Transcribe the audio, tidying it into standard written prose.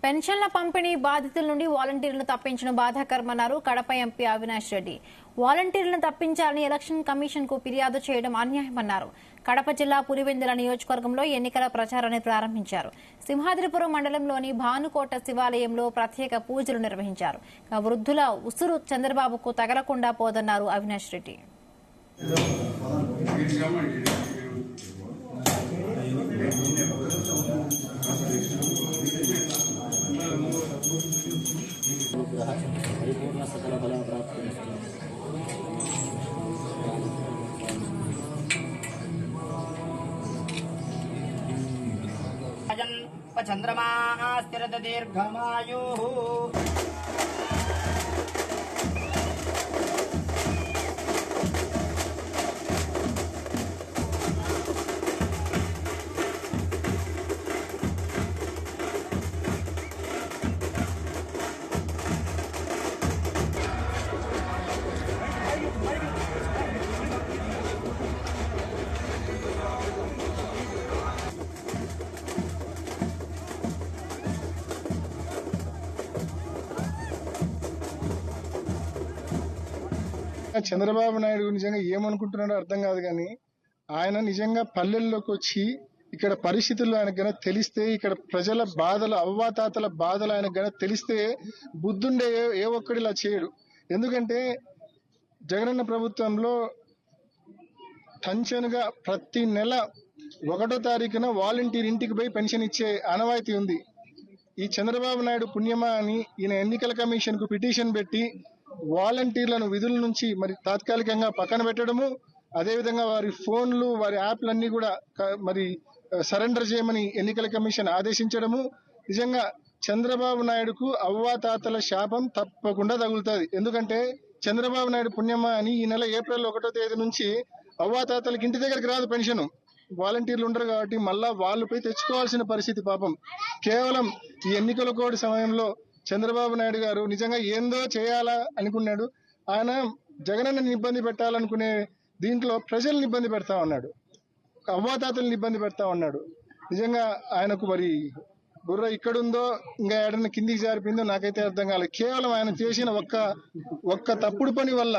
పెన్షన్ల పంపిణీ బాధితుల నుండి వాలంటీర్లను తప్పించడం బాధాకరమన్నారు కడప ఎంపీ అవినాష్ రెడ్డి. వాలంటీర్లను తప్పించాలని ఎలక్షన్ కమిషన్ కు ఫిర్యాదు చేయడం అన్యాయమన్నారు. కడప జిల్లా పులివెందుల నియోజకవర్గంలో ఎన్నికల ప్రచారాన్ని ప్రారంభించారు. సింహాద్రిపురం మండలంలోని భానుకోట శివాలయంలో ప్రత్యేక పూజలు నిర్వహించారు. వృద్ధుల ఉసురు చంద్రబాబుకు తగలకుండా పోదన్నారు అవినాష్ రెడ్డి. పరిపూర్ణ సకల బల ప్రాప్తి చంద్రమా స్థిరత దీర్ఘమాయు చంద్రబాబు నాయుడు నిజంగా ఏమనుకుంటున్నాడో అర్థం కాదు, కానీ ఆయన నిజంగా పల్లెల్లోకి వచ్చి ఇక్కడ పరిస్థితులు ఆయనకు గన తెలిస్తే, ఇక్కడ ప్రజల బాధలు, అవ్వాతాతల బాధలు ఆయనకు గన తెలిస్తే బుద్ధుండే ఏ ఒక్కడిలా చేయడు. ఎందుకంటే జగనన్న ప్రభుత్వంలో టెన్షన్గా ప్రతి నెల 1వ తారీఖున వాలంటీర్ ఇంటికి పోయి పెన్షన్ ఇచ్చే ఆనవాయితీ ఉంది. ఈ చంద్రబాబు నాయుడు పుణ్యమా అని ఈయన ఎన్నికల కమిషన్ కు పిటిషన్ పెట్టి వాలంటీర్లను విధుల నుంచి మరి తాత్కాలికంగా పక్కన పెట్టడము, అదేవిధంగా వారి ఫోన్లు, వారి యాప్లన్నీ కూడా మరి సరెండర్ చేయమని ఎన్నికల కమిషన్ ఆదేశించడము. నిజంగా చంద్రబాబు నాయుడుకు అవ్వాతాతల శాపం తప్పకుండా తగులుతుంది. ఎందుకంటే చంద్రబాబు నాయుడు పుణ్యమా అని ఈ నెల ఏప్రిల్ 1వ తేదీ నుంచి అవ్వాతాతలకి ఇంటి దగ్గరికి రాదు పెన్షన్. వాలంటీర్లు ఉండరు కాబట్టి మళ్ళా వాళ్ళు పోయి తెచ్చుకోవాల్సిన పరిస్థితి. పాపం కేవలం ఈ ఎన్నికల కోడ్ సమయంలో చంద్రబాబు నాయుడు గారు నిజంగా ఏందో చేయాలా అనుకున్నాడు. ఆయన జగనన్నని ఇబ్బంది పెట్టాలనుకునే దీంట్లో ప్రజల్ని ఇబ్బంది పెడతా ఉన్నాడు, అవ్వాతాతల్ని ఇబ్బంది పెడతా ఉన్నాడు. నిజంగా ఆయనకు మరి బుర్ర ఇక్కడుందో ఇంకా ఏడన్నా కిందికి జారిపోయిందో నాకైతే అర్థం కాలేదు. కేవలం ఆయన చేసిన ఒక్క తప్పుడు పని వల్ల